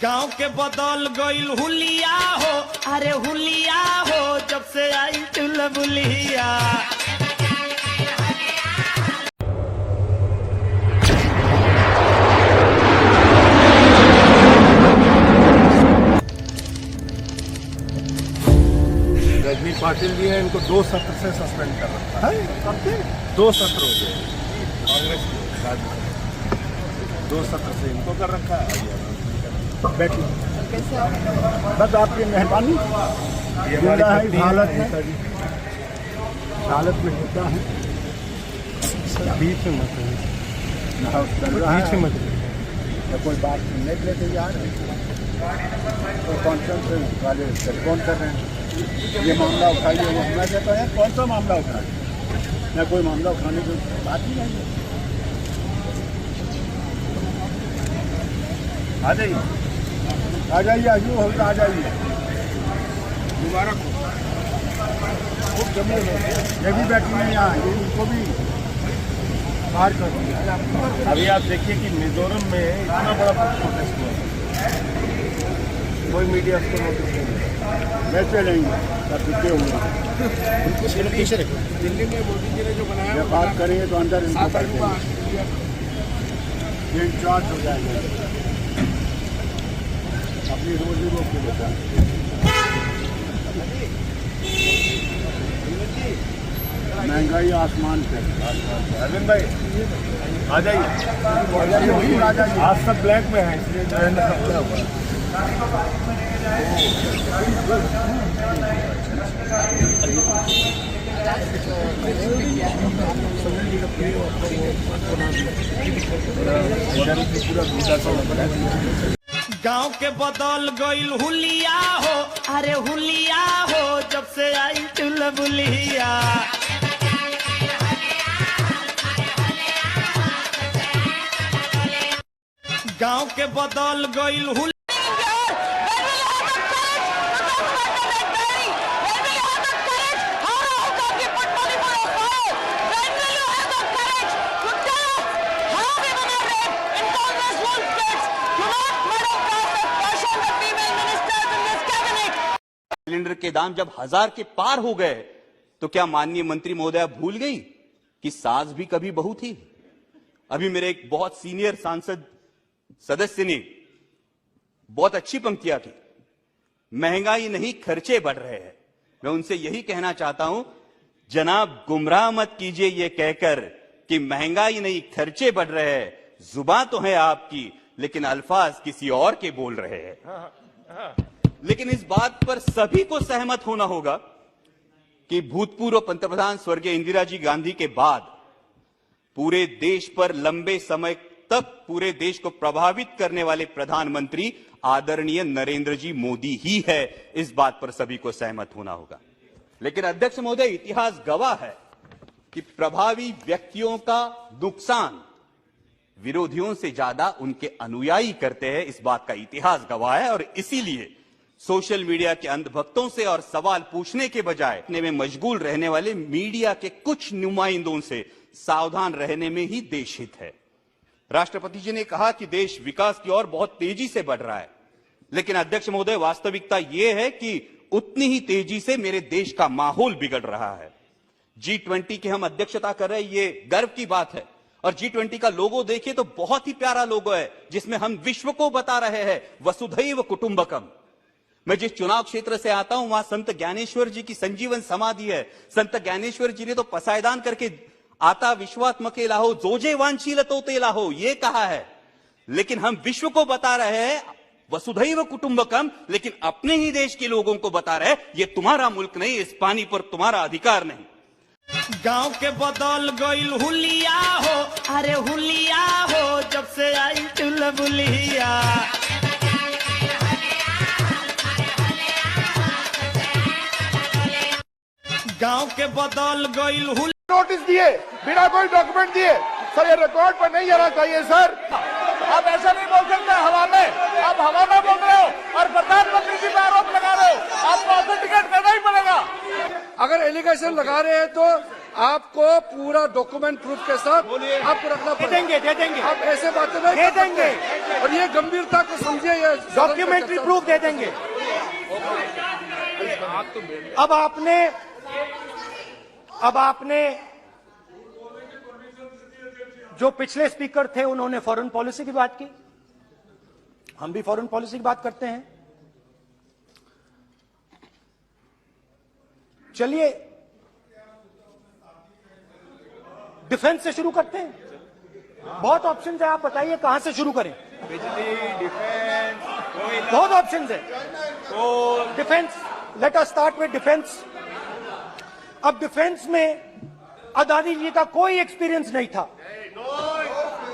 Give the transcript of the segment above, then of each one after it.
गांव के बदल गईल हुलिया हो, अरे हुलिया हो, जब से आई चुलबुलिया। रजनी पाटिल जी हैं, इनको 2 सत्र से सस्पेंड कर रखा है। 2 सत्र हो गए कांग्रेस के राज्य 2 सत्र से इनको कर रखा है। बैठिए, बस आपकी मेहरबानी। ये हमारी हालत में होता है। बीच में मत कोई बात सुनने के लिए तैयार है तो कॉन्फ्रेंस वाले टेलीफोन कर रहे हैं, ये मामला उठाइए, वो हमें कहता है कौन सा मामला उठाए, मैं कोई मामला उठाने की बात ही नहीं है। आ जाइए आजू हो, आ जाइए दोबारा खूब जमे ये भी बैठी नहीं यहाँ, ये उनको भी बाहर कर दिया। अभी आप देखिए कि मिजोरम में इतना बड़ा प्रोटेस्ट हुआ, कोई मीडिया उसको नोटिस नहीं दिया। वैसे नहीं सब दिखे हुए दिल्ली में मोदी जी ने जो बनाया, जब बात करेंगे तो अंदर इनको करते ये इंचार्ज हो जाएंगे, अपनी रोजी रोटी लेता है। महंगाई आसमान पे। अरविंद भाई आ जाइए, आ जाइए। आज सब ब्लैक में है, इसलिए जो है ना सबका हुआ। गांव के बदल गईल हुलिया हो, अरे हुलिया हो, जब से आई चुलबुलिया। गांव के बदल गईल हुलिया। सिलेंडर के दाम जब 1000 के पार हो गए तो क्या माननीय मंत्री महोदया भूल गई कि सास भी कभी बहू थी? अभी मेरे एक बहुत सीनियर सांसद सदस्य ने बहुत अच्छी पंक्तियां की, महंगाई नहीं खर्चे बढ़ रहे हैं। मैं उनसे यही कहना चाहता हूं, जनाब गुमराह मत कीजिए ये कहकर कि महंगाई नहीं खर्चे बढ़ रहे हैं। जुबान तो है आपकी, लेकिन अल्फाज किसी और के बोल रहे हैं। लेकिन इस बात पर सभी को सहमत होना होगा कि भूतपूर्व पंतप्रधान स्वर्गीय इंदिरा जी गांधी के बाद पूरे देश पर लंबे समय तक पूरे देश को प्रभावित करने वाले प्रधानमंत्री आदरणीय नरेंद्र जी मोदी ही है। इस बात पर सभी को सहमत होना होगा। लेकिन अध्यक्ष महोदय, इतिहास गवाह है कि प्रभावी व्यक्तियों का नुकसान विरोधियों से ज्यादा उनके अनुयायी करते हैं। इस बात का इतिहास गवाह है, और इसीलिए सोशल मीडिया के अंधभक्तों से और सवाल पूछने के बजाय अपने में मशगूल रहने वाले मीडिया के कुछ नुमाइंदों से सावधान रहने में ही देश हित है। राष्ट्रपति जी ने कहा कि देश विकास की ओर बहुत तेजी से बढ़ रहा है, लेकिन अध्यक्ष महोदय, वास्तविकता यह है कि उतनी ही तेजी से मेरे देश का माहौल बिगड़ रहा है। G20 की हम अध्यक्षता कर रहे हैं, ये गर्व की बात है। और G20 का लोगो देखिए तो बहुत ही प्यारा लोगो है, जिसमें हम विश्व को बता रहे हैं वसुधैव कुटुंबकम। मैं जिस चुनाव क्षेत्र से आता हूं, वहां संत ज्ञानेश्वर जी की संजीवन समाधि है। संत ज्ञानेश्वर जी ने तो पसायदान करके आता विश्वात्मके लाहो जोजे वांछीलतो ते लाहो ये कहा है, लेकिन हम विश्व को बता रहे हैं वसुधैव कुटुंबकम, लेकिन अपने ही देश के लोगों को बता रहे हैं ये तुम्हारा मुल्क नहीं, इस पानी पर तुम्हारा अधिकार नहीं। गांव के बदल गईल हुलिया हो, अरे हुलिया हो, जब से आई चुलबुलिया। गांव के बदल गईल हुलिया। नोटिस दिए बिना कोई डॉक्यूमेंट दिए, सर ये रिकॉर्ड पर नहीं जाना चाहिए सर। आप ऐसा नहीं बोल सकते हवा में, आप हवा में बोल रहे हो और प्रधानमंत्री जी पर आरोप लगा रहे हो, आपको ऑथेंटिकेट करना ही पड़ेगा। अगर एलिगेशन लगा रहे हैं तो आपको पूरा डॉक्यूमेंट प्रूफ के साथ आपको रखना पड़ेगा। दे देंगे आप ऐसे बातें नहीं दे देंगे। और ये गंभीरता को समझिए, ये डॉक्यूमेंट्री प्रूफ दे देंगे। अब आपने जो पिछले स्पीकर थे उन्होंने फॉरेन पॉलिसी की बात की, हम भी फॉरेन पॉलिसी की बात करते हैं। चलिए डिफेंस से शुरू करते हैं। बहुत ऑप्शंस है, आप बताइए कहां से शुरू करें। बिजली, डिफेंस, बहुत ऑप्शंस है। Defence, let us start with defence. अब डिफेंस में अदानी जी का कोई एक्सपीरियंस नहीं था,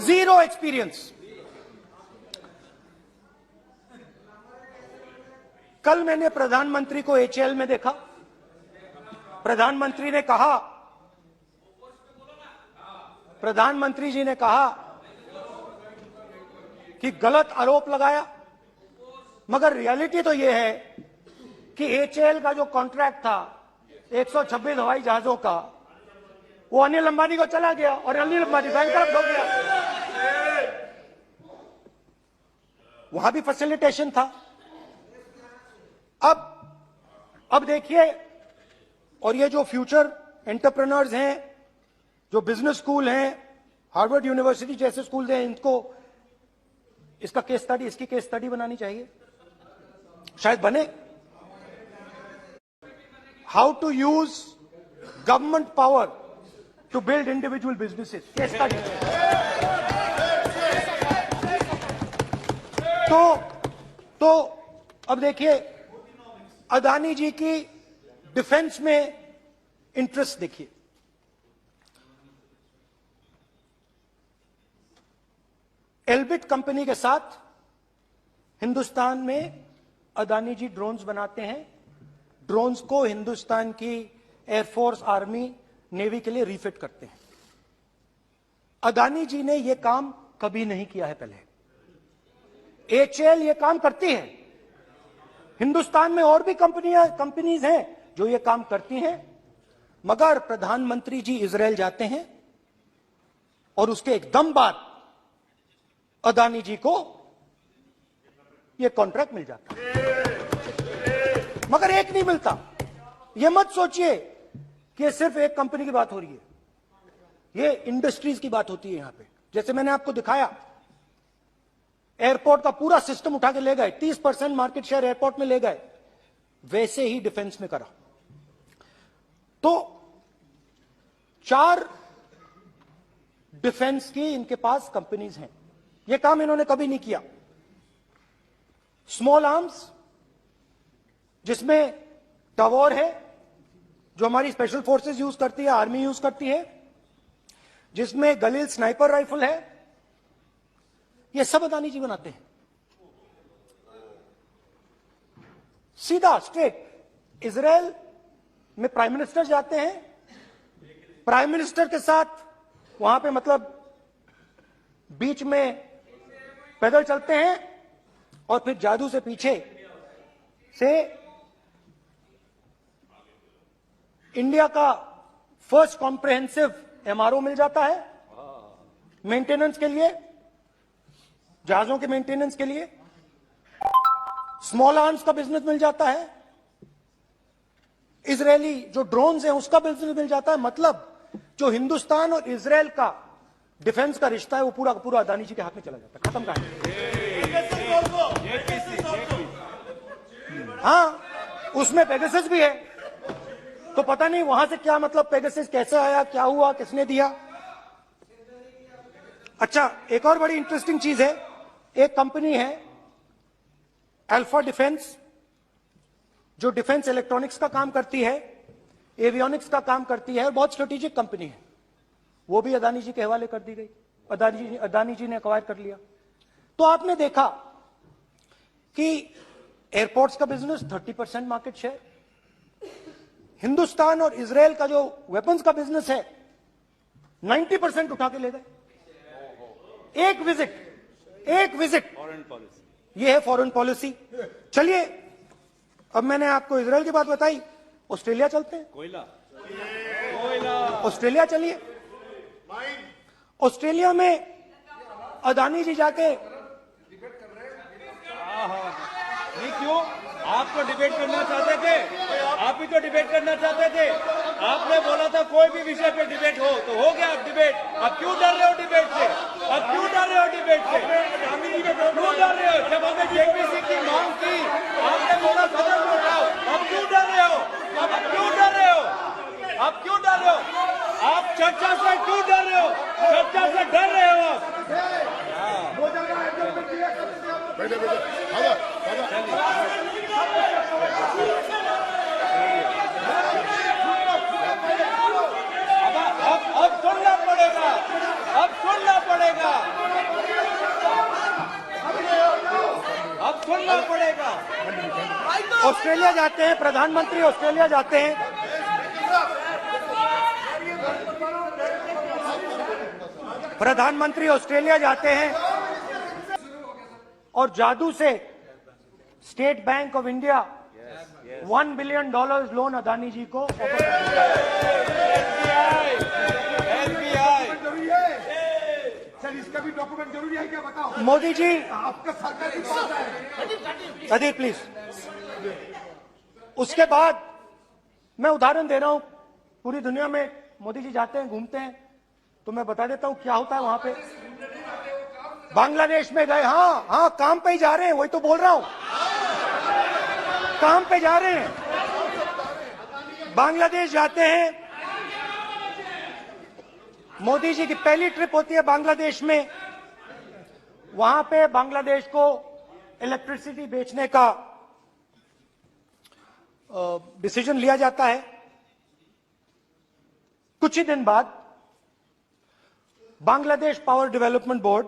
जीरो एक्सपीरियंस। कल मैंने प्रधानमंत्री को एचएएल में देखा। प्रधानमंत्री जी ने कहा कि गलत आरोप लगाया, मगर रियलिटी तो यह है कि एचएएल का जो कॉन्ट्रैक्ट था 126 हवाई जहाजों का, वो अनिल अंबानी को चला गया और अनिल अंबानी बैंकरप्ट हो गया। वहां भी फैसिलिटेशन था। अब देखिए, और ये जो फ्यूचर एंटरप्रेन्योर्स हैं, जो बिजनेस स्कूल हैं, हार्वर्ड यूनिवर्सिटी जैसे स्कूल हैं, इनको इसका केस स्टडी, इसकी केस स्टडी बनानी चाहिए, शायद बने। How to use government power to build individual businesses, case study. तो अब देखिए, अदानी जी की डिफेंस में इंटरेस्ट देखिए। एल्बिट कंपनी के साथ हिंदुस्तान में अदानी जी ड्रोन्स बनाते हैं। ड्रोन्स को हिंदुस्तान की एयरफोर्स, आर्मी, नेवी के लिए रिफिट करते हैं। अदानी जी ने यह काम कभी नहीं किया है पहले। एचएएल ये काम करती है। हिंदुस्तान में और भी कंपनीज हैं जो ये काम करती हैं, मगर प्रधानमंत्री जी इजरायल जाते हैं और उसके एकदम बाद अदानी जी को ये कॉन्ट्रैक्ट मिल जाता है, मगर एक नहीं मिलता। ये मत सोचिए कि सिर्फ एक कंपनी की बात हो रही है, ये इंडस्ट्रीज की बात होती है यहां पे। जैसे मैंने आपको दिखाया, एयरपोर्ट का पूरा सिस्टम उठा के ले गए, 30% मार्केट शेयर एयरपोर्ट में ले गए, वैसे ही डिफेंस में करा। तो 4 डिफेंस की इनके पास कंपनीज हैं। यह काम इन्होंने कभी नहीं किया। स्मॉल आर्म्स, जिसमें टवॉर है जो हमारी स्पेशल फोर्सेस यूज करती है, आर्मी यूज करती है, जिसमें गलील स्नाइपर राइफल है, ये सब अदानी जी बनाते हैं। सीधा स्ट्रेट इजरायल में प्राइम मिनिस्टर जाते हैं, प्राइम मिनिस्टर के साथ वहां पे मतलब बीच में पैदल चलते हैं और फिर जादू से पीछे से इंडिया का फर्स्ट कॉम्प्रिहेंसिव एमआरओ मिल जाता है मेंटेनेंस के लिए, जहाजों के मेंटेनेंस के लिए। स्मॉल आर्म्स का बिजनेस मिल जाता है, इजरायली जो ड्रोन्स हैं उसका बिजनेस मिल जाता है। मतलब जो हिंदुस्तान और इजरायल का डिफेंस का रिश्ता है वो पूरा पूरा अदानी जी के हाथ में चला जाता है, खत्म कहानी। हाँ, उसमें पेगासस भी है, तो पता नहीं वहां से क्या मतलब पेगासस कैसे आया, क्या हुआ, किसने दिया। अच्छा, एक और बड़ी इंटरेस्टिंग चीज है, एक कंपनी है अल्फा डिफेंस, जो डिफेंस इलेक्ट्रॉनिक्स का काम करती है, एवियोनिक्स का काम करती है, बहुत स्ट्रेटेजिक कंपनी है। वो भी अदानी जी के हवाले कर दी गई, अदानी जी ने एक्वायर कर लिया। तो आपने देखा कि एयरपोर्ट्स का बिजनेस 30% मार्केट शेयर, हिंदुस्तान और इजरायल का जो वेपन्स का बिजनेस है 90% उठा के ले गए। एक विजिट फॉरेन पॉलिसी, ये है फॉरेन पॉलिसी। चलिए, अब मैंने आपको इजरायल की बात बताई, ऑस्ट्रेलिया चलते हैं। ऑस्ट्रेलिया चलिए। ऑस्ट्रेलिया में अदानी जी जाके क्यों? आप तो डिबेट करना चाहते थे, आप ही तो डिबेट करना चाहते थे। आपने बोला था कोई भी विषय पे डिबेट हो, तो हो गया अब डिबेट। अब क्यों डर रहे हो डिबेट से? अब क्यों डर रहे हो डिबेट से? क्यों डर रहे हो? जब हमने जेपीसी की मांग की, आपने बोला सदन में उठाओ। अब क्यों डर रहे हो? अब क्यों डर रहे हो? अब क्यों डर रहे हो? आप चर्चा से क्यों डर रहे हो? चर्चा से डर रहे हो आप? बैठे अब सुनना पड़ेगा, अब सुनना पड़ेगा, अब सुनना पड़ेगा। ऑस्ट्रेलिया जाते हैं, प्रधानमंत्री ऑस्ट्रेलिया जाते हैं। प्रधानमंत्री ऑस्ट्रेलिया जाते हैं और जादू से State Bank of India $1 billion loan Adani ji को सर इसका भी डॉक्यूमेंट जरूरी है क्या बताओ? मोदी जी, आपका सरकार की बात है। अधीर प्लीज। उसके बाद मैं उदाहरण दे रहा हूं, पूरी दुनिया में मोदी जी जाते हैं, घूमते हैं, तो मैं बता देता हूं क्या होता है वहां पे। बांग्लादेश में गए, हाँ काम पे ही जा रहे हैं, वही तो बोल रहा हूं, काम पे जा रहे हैं। बांग्लादेश जाते हैं, मोदी जी की पहली ट्रिप होती है बांग्लादेश में। वहां पे बांग्लादेश को इलेक्ट्रिसिटी बेचने का डिसीजन लिया जाता है। कुछ ही दिन बाद बांग्लादेश पावर डेवलपमेंट बोर्ड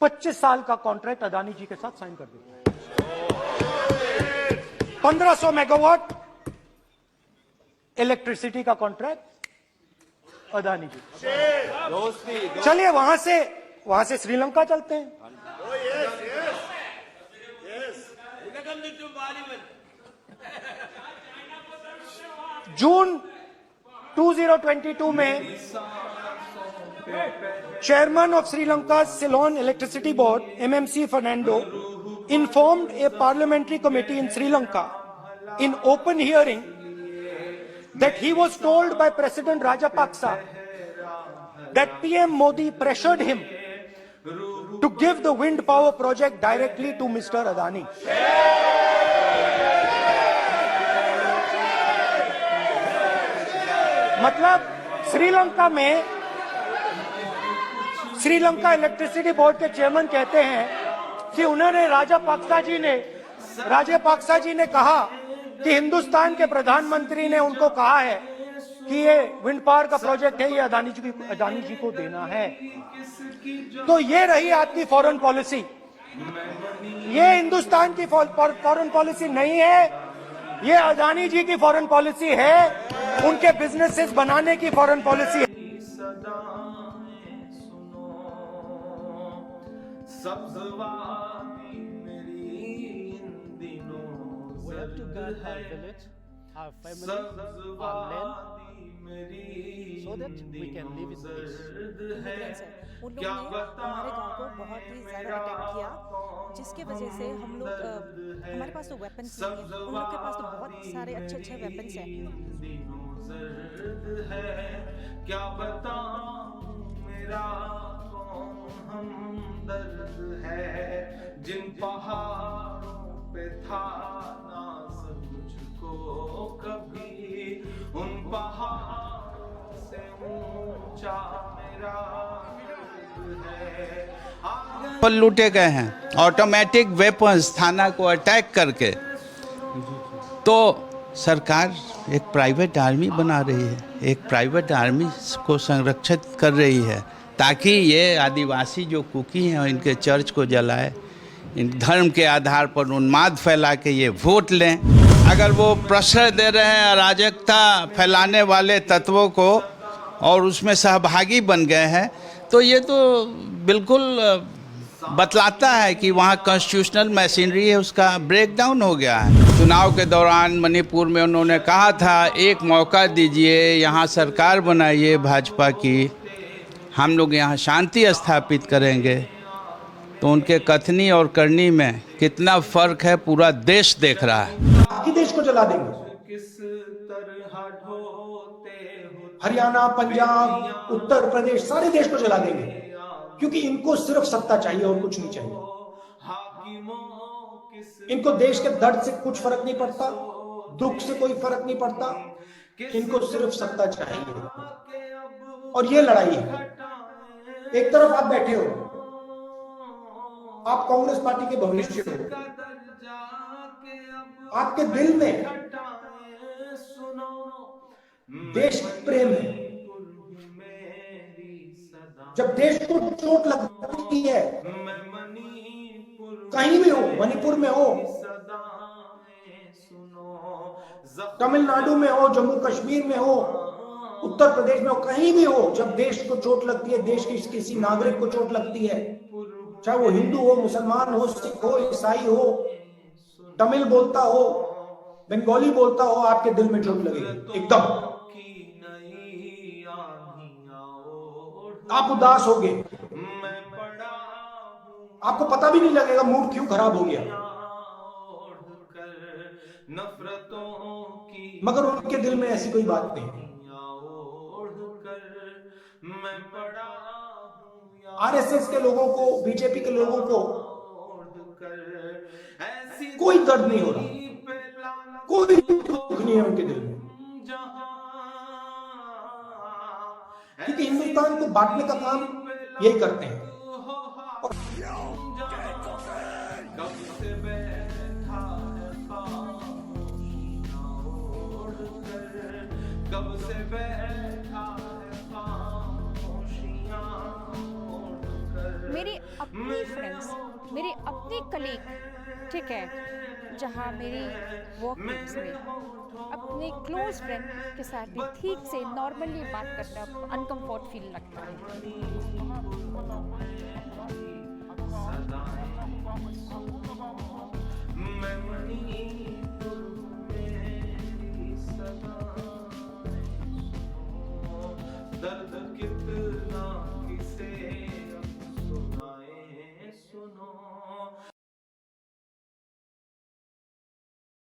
25 साल का कॉन्ट्रैक्ट अदानी जी के साथ साइन कर देता है। 1500 मेगावाट इलेक्ट्रिसिटी का कॉन्ट्रैक्ट अदानी जी। चलिए वहां से श्रीलंका चलते हैं। जून 2022 में Chairman of Sri Lanka's Ceylon Electricity Board, MMC Fernando, informed a parliamentary committee in Sri Lanka in open hearing that he was told by President Rajapaksa that PM Modi pressured him to give the wind power project directly to Mr. Adani. मतलब Sri Lanka electricity board के chairman कहते हैं कि उन्होंने राजापाक्सा जी ने कहा कि हिंदुस्तान के प्रधानमंत्री ने उनको कहा है कि ये विंड पावर का प्रोजेक्ट है, ये अदानी जी को देना है। तो ये रही आपकी फॉरेन पॉलिसी। ये हिंदुस्तान की फॉरेन पॉलिसी नहीं है, ये अदानी जी की फॉरेन पॉलिसी है, उनके बिजनेसेस बनाने की फॉरेन पॉलिसी है। We have to guard our village, our family, our land, so that we can live in peace. उन लोगों ने हमारे गांव को बहुत ही ज्यादा अटैक किया, जिसके वजह से हम लोग हमारे पास तो वेपन्स नहीं है, उन लोग के पास तो बहुत सारे अच्छे वेपन्स हैं। क्या बताऊं मेरा कौन हमदर्द है, जिन पहाड़ों पे था नाज़ मुझको कभी, उन पहाड़ों से ऊंचा मेरा पर लूटे गए हैं ऑटोमेटिक वेपन्स थाना को अटैक करके। तो सरकार एक प्राइवेट आर्मी बना रही है, एक प्राइवेट आर्मी को संरक्षित कर रही है ताकि ये आदिवासी जो कुकी हैं इनके चर्च को जलाए, इन धर्म के आधार पर उन्माद फैला के ये वोट लें। अगर वो प्रश्रय दे रहे हैं अराजकता फैलाने वाले तत्वों को और उसमें सहभागी बन गए हैं, तो ये तो बिल्कुल बतलाता है कि वहाँ कॉन्स्टिट्यूशनल मशीनरी है उसका ब्रेकडाउन हो गया है। चुनाव के दौरान मणिपुर में उन्होंने कहा था एक मौका दीजिए, यहाँ सरकार बनाइए भाजपा की, हम लोग यहाँ शांति स्थापित करेंगे। तो उनके कथनी और करनी में कितना फर्क है पूरा देश देख रहा है। बाकी देश को जला देंगे। हरियाणा, पंजाब, उत्तर प्रदेश, सारे देश को जला देंगे, क्योंकि इनको सिर्फ सत्ता चाहिए और कुछ नहीं चाहिए। इनको देश के दर्द से कुछ फर्क नहीं पड़ता, दुख से कोई फर्क नहीं पड़ता, इनको सिर्फ सत्ता चाहिए। और ये लड़ाई है। एक तरफ आप बैठे हो, आप कांग्रेस पार्टी के भविष्य हो, आपके दिल में देश प्रेम है। जब देश को चोट लगती है, कहीं भी हो, मणिपुर में हो, तमिलनाडु में हो, जम्मू कश्मीर में हो, उत्तर प्रदेश में हो, कहीं भी हो, जब देश को चोट लगती है, देश की किसी नागरिक को चोट लगती है, चाहे वो हिंदू हो, मुसलमान हो, सिख हो, ईसाई हो, तमिल बोलता हो, बंगाली बोलता हो, आपके दिल में चोट लगेगी एकदम। आप उदास होगे, आपको पता भी नहीं लगेगा मूड क्यों खराब हो गया। मगर उनके दिल में ऐसी कोई बात नहीं। आरएसएस के लोगों को, बीजेपी के लोगों को कोई दर्द नहीं हो रहा, कोई दुख नहीं है उनके दिल में, क्योंकि हिंदुस्तान को बांटने का काम यही करते हैं। मेरी अपनी फ्रेंड्स, मेरी अपनी कलीग, ठीक है, जहाँ मेरी वर्क प्लेस में अपने क्लोज फ्रेंड के साथ भी ठीक से नॉर्मली बात करना अनकम्फर्ट फील लगता है।